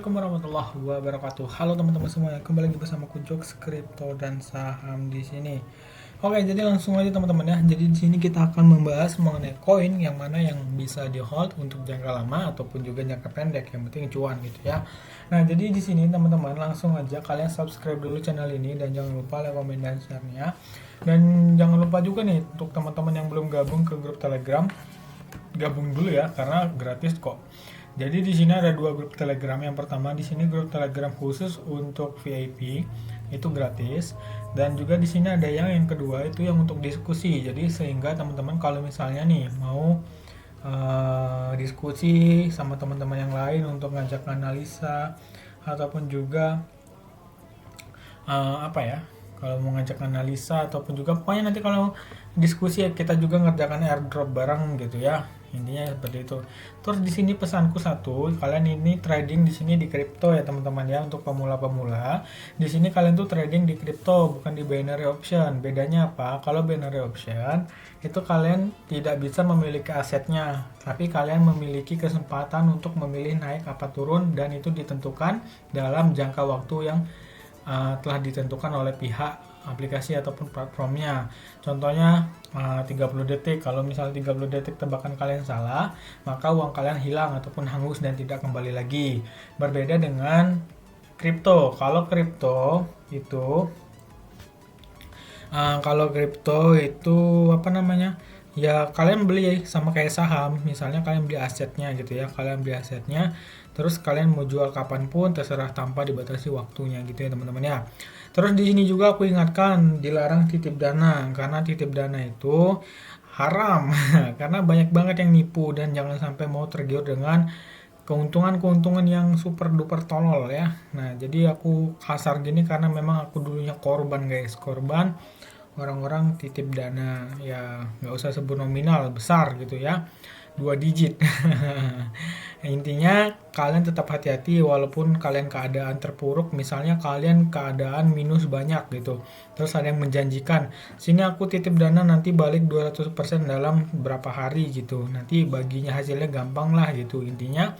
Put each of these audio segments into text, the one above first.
Assalamualaikum warahmatullahi wabarakatuh. Halo teman-teman semua, kembali lagi bersama Kujok Kripto dan Saham di sini. Oke, jadi langsung aja teman-teman ya. Jadi di sini kita akan membahas mengenai koin yang mana yang bisa di hold untuk jangka lama ataupun juga jangka pendek, yang penting cuan gitu ya. Nah, jadi di sini teman-teman langsung aja kalian subscribe dulu channel ini dan jangan lupa like, komen, dan share-nya. Dan jangan lupa juga nih untuk teman-teman yang belum gabung ke grup Telegram, gabung dulu ya karena gratis kok. Jadi di sini ada dua grup Telegram. Yang pertama di sini grup Telegram khusus untuk VIP, itu gratis. Dan juga di sini ada yang kedua itu yang untuk diskusi. Jadi sehingga teman-teman kalau misalnya nih mau diskusi sama teman-teman yang lain untuk ngajak analisa ataupun juga apa ya? Kalau mau ngajak analisa ataupun juga pokoknya nanti kalau diskusi ya kita juga ngerjakan airdrop bareng gitu ya. Intinya seperti itu. Terus di sini pesanku satu, kalian ini trading di sini di kripto ya teman-teman ya, untuk pemula-pemula. Di sini kalian tuh trading di kripto bukan di binary option. Bedanya apa? Kalau binary option itu kalian tidak bisa memiliki asetnya, tapi kalian memiliki kesempatan untuk memilih naik apa turun dan itu ditentukan dalam jangka waktu yang telah ditentukan oleh pihak aplikasi ataupun platformnya. Contohnya 30 detik. Kalau misalnya 30 detik tebakan kalian salah, maka uang kalian hilang ataupun hangus dan tidak kembali lagi. Berbeda dengan kripto. Kalau kripto itu apa namanya? Ya kalian beli sama kayak saham, misalnya kalian beli asetnya gitu ya, terus kalian mau jual kapanpun terserah tanpa dibatasi waktunya gitu ya teman-teman ya. Terus di sini juga aku ingatkan dilarang titip dana karena titip dana itu haram karena banyak banget yang nipu dan jangan sampai mau tergiur dengan keuntungan-keuntungan yang super duper tolol ya. Nah, jadi aku kasar gini karena memang aku dulunya korban guys, korban orang-orang titip dana ya, nggak usah sebut nominal besar gitu ya, 2 digit. Intinya kalian tetap hati-hati walaupun kalian keadaan terpuruk, misalnya kalian keadaan minus banyak gitu, terus ada yang menjanjikan sini aku titip dana nanti balik 200% dalam berapa hari gitu, nanti baginya hasilnya gampang lah gitu. Intinya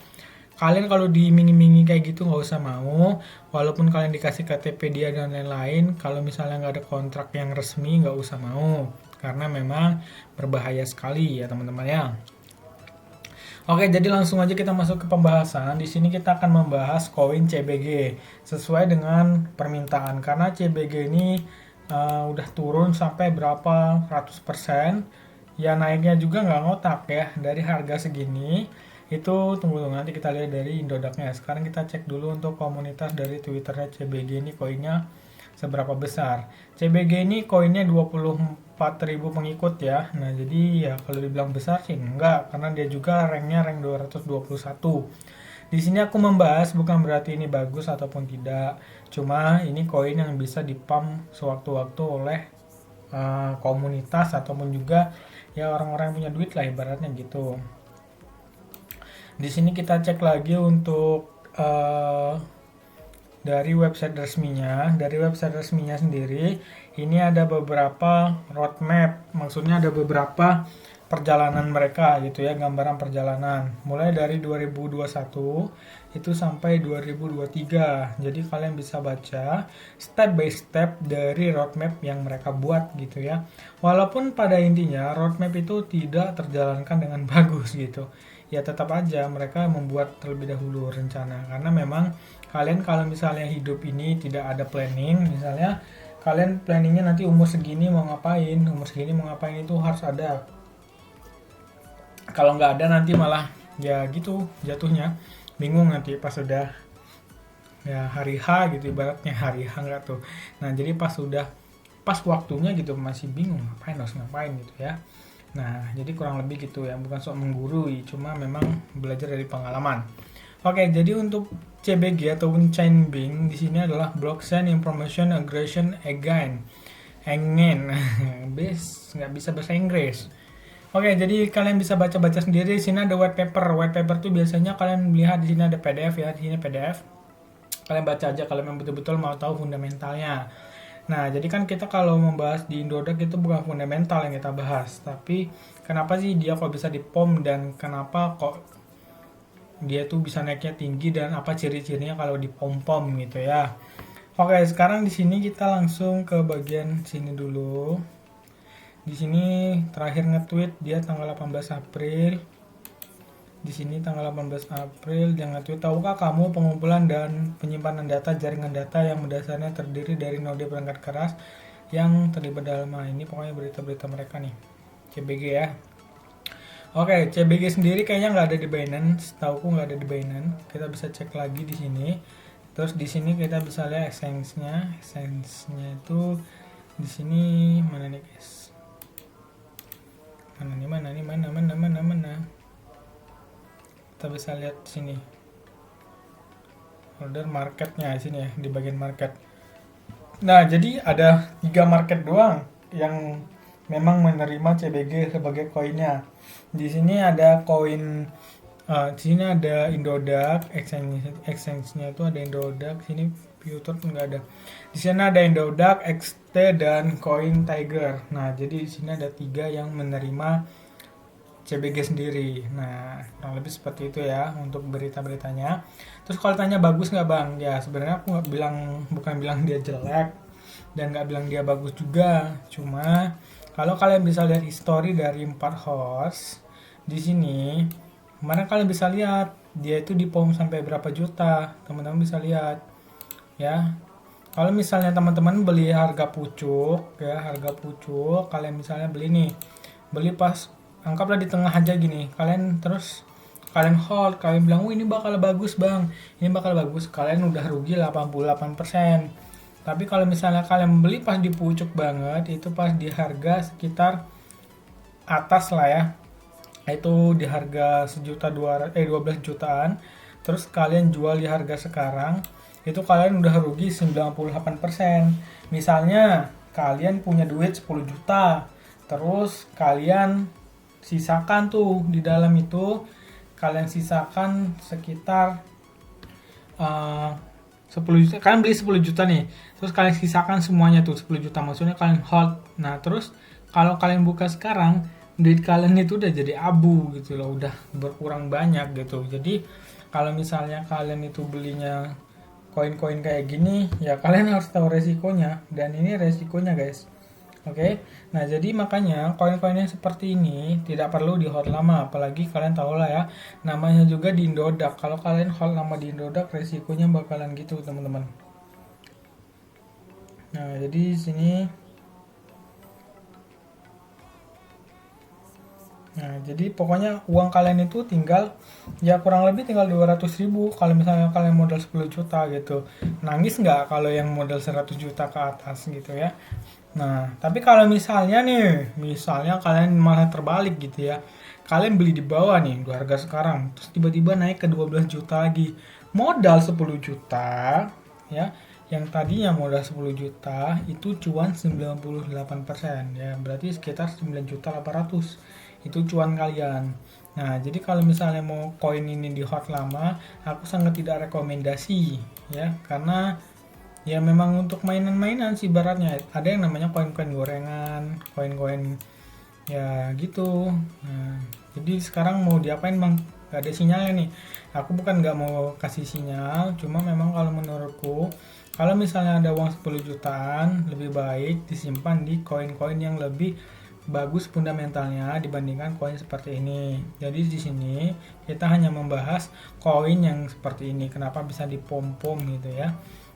kalian kalau diiming-imingi kayak gitu nggak usah mau, walaupun kalian dikasih KTP dia dan lain-lain, kalau misalnya nggak ada kontrak yang resmi nggak usah mau, karena memang berbahaya sekali ya teman-teman ya. Oke, jadi langsung aja kita masuk ke pembahasan. Di sini kita akan membahas koin CBG sesuai dengan permintaan, karena CBG ini udah turun sampai berapa ratus persen. Ya naiknya juga nggak ngotak ya, dari harga segini itu tunggu nanti kita lihat dari Indodaknya. Sekarang kita cek dulu untuk komunitas dari Twitternya CBG ini koinnya seberapa besar. CBG ini koinnya 24.000 pengikut ya. Nah, jadi ya kalau dibilang besar sih enggak, karena dia juga ranknya rank 221. Di sini aku membahas bukan berarti ini bagus ataupun tidak. Cuma ini koin yang bisa dipump sewaktu-waktu oleh komunitas ataupun juga ya orang-orang yang punya duit lah ibaratnya gitu. Di sini kita cek lagi untuk dari website resminya. Dari website resminya sendiri, ini ada beberapa roadmap, maksudnya ada beberapa perjalanan mereka gitu ya, gambaran perjalanan. Mulai dari 2021 itu sampai 2023. Jadi kalian bisa baca step by step dari roadmap yang mereka buat gitu ya. Walaupun pada intinya roadmap itu tidak terjalankan dengan bagus gitu, ya tetap aja mereka membuat terlebih dahulu rencana, karena memang kalian kalau misalnya hidup ini tidak ada planning, misalnya kalian planningnya nanti umur segini mau ngapain, itu harus ada. Kalau nggak ada nanti malah ya gitu jatuhnya, bingung nanti pas sudah ya hari H gitu, ibaratnya hari H nggak tuh. Nah jadi pas waktunya gitu masih bingung harus ngapain gitu ya. Nah, jadi kurang lebih gitu ya, bukan sok menggurui, cuma memang belajar dari pengalaman. Oke, jadi untuk CBG atau Chainlink di sini adalah Blockchain Information Aggregation Engen. Nggak bisa bahasa Inggris. Oke, jadi kalian bisa baca-baca sendiri. Di sini ada white paper. White paper tuh biasanya kalian lihat di sini ada PDF ya, di sini PDF. Kalian baca aja kalau memang betul-betul mau tahu fundamentalnya. Nah, jadi kan kita kalau membahas di Indodax itu bukan fundamental yang kita bahas, tapi kenapa sih dia kok bisa dipom dan kenapa kok dia tuh bisa naiknya tinggi dan apa ciri-cirinya kalau dipom-pom gitu ya. Oke, sekarang di sini kita langsung ke bagian sini dulu. Di sini terakhir nge-tweet dia tanggal 18 April. Di sini tanggal 18 April dia nge-tweet, tahukah kamu pengumpulan dan penyimpanan data jaringan data yang mendasarnya terdiri dari node perangkat keras yang terlibat dalam ini pokoknya berita-berita mereka nih. CBG ya. Oke, CBG sendiri kayaknya nggak ada di Binance, tahuku nggak ada di Binance. Kita bisa cek lagi di sini. Terus di sini kita bisa lihat exchange-nya. Exchange-nya itu di sini mana nih guys? Mana? Kita bisa lihat di sini. Order marketnya di sini ya, di bagian market. Nah, jadi ada 3 market doang yang memang menerima CBG sebagai koinnya. Di sini ada koin di sini ada Indodax, exchange-nya itu ada Indodax, sini Future nggak ada. Di sini ada Indodax, XT dan koin Tiger. Nah, jadi di sini ada 3 yang menerima CBG sendiri. Nah, kurang lebih seperti itu ya untuk berita-beritanya. Terus kalau tanya bagus nggak bang? Ya sebenarnya aku nggak bilang, bukan bilang dia jelek dan nggak bilang dia bagus juga. Cuma kalau kalian bisa lihat history dari 4 horse di sini, mana kalian bisa lihat dia itu di pom sampai berapa juta. Teman-teman bisa lihat ya. Kalau misalnya teman-teman beli harga pucuk ya, harga pucuk kalian misalnya beli nih, beli pas anggaplah di tengah aja gini, kalian kalian hold, kalian bilang, ini bakal bagus bang, ini bakal bagus, kalian udah rugi 88%. Tapi kalau misalnya kalian beli pas di pucuk banget, itu pas di harga sekitar atas lah ya, itu di harga 12 jutaan, terus kalian jual di harga sekarang, itu kalian udah rugi 98%. Misalnya kalian punya duit 10 juta, terus kalian sisakan tuh di dalam itu, kalian sisakan sekitar 10 juta, kalian beli 10 juta nih, terus kalian sisakan semuanya tuh 10 juta, maksudnya kalian hold. Nah terus kalau kalian buka sekarang, duit kalian itu udah jadi abu gitu loh, udah berkurang banyak gitu. Jadi kalau misalnya kalian itu belinya koin-koin kayak gini, ya kalian harus tahu resikonya, dan ini resikonya guys. Oke, nah jadi makanya koin-koin yang seperti ini tidak perlu di hold lama, apalagi kalian tahu lah ya, namanya juga di Indodax. Kalau kalian hold lama di Indodax, resikonya bakalan gitu teman-teman. Nah jadi di sini, nah jadi pokoknya uang kalian itu tinggal ya kurang lebih tinggal 200.000 kalau misalnya kalian modal 10 juta gitu. Nangis nggak kalau yang modal 100 juta ke atas gitu ya. Nah, tapi kalau misalnya nih, misalnya kalian malah terbalik gitu ya. Kalian beli di bawah nih, di harga sekarang, terus tiba-tiba naik ke 12 juta lagi. Modal 10 juta, ya, yang tadinya modal 10 juta, itu cuan 98%, ya, berarti sekitar 9.800.000. Itu cuan kalian. Nah, jadi kalau misalnya mau koin ini di hold lama, aku sangat tidak rekomendasi, ya, karena ya memang untuk mainan-mainan sih baratnya. Ada yang namanya koin-koin gorengan, koin-koin ya gitu. Nah, jadi sekarang mau diapain bang? Gak ada sinyalnya nih. Aku bukan gak mau kasih sinyal, cuma memang kalau menurutku, kalau misalnya ada uang 10 jutaan, lebih baik disimpan di koin-koin yang lebih bagus fundamentalnya dibandingkan koin seperti ini. Jadi di sini kita hanya membahas koin yang seperti ini, kenapa bisa dipom-pom gitu ya.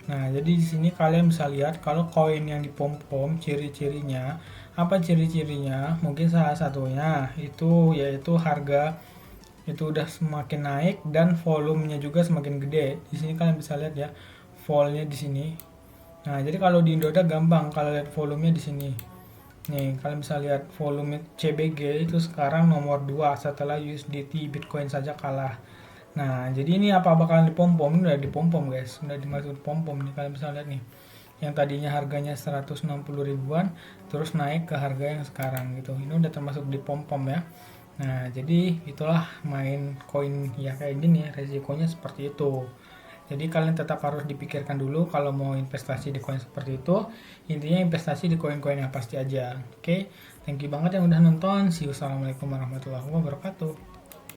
Nah, jadi di sini kalian bisa lihat kalau koin yang dipom-pom ciri-cirinya. Apa ciri-cirinya? Mungkin salah satunya itu yaitu harga itu udah semakin naik dan volumenya juga semakin gede. Di sini kalian bisa lihat ya, volnya di sini. Nah, jadi kalau di Indodax gampang kalau lihat volumenya di sini. Nih, kalian bisa lihat volume CBG itu sekarang nomor 2 setelah USDT Bitcoin saja kalah. Nah, jadi ini apa bakalan dipom-pom? Ini udah dipom-pom guys, udah dimasuk pom-pom nih, kalian bisa lihat nih. Yang tadinya harganya 160 ribuan, terus naik ke harga yang sekarang gitu. Ini udah termasuk dipom-pom ya. Nah, jadi itulah main koin ya kayak gini, resikonya seperti itu. Jadi kalian tetap harus dipikirkan dulu kalau mau investasi di koin seperti itu. Intinya investasi di koin-koin yang pasti aja. Oke, thank you banget yang udah nonton. See you. Assalamualaikum warahmatullahi wabarakatuh.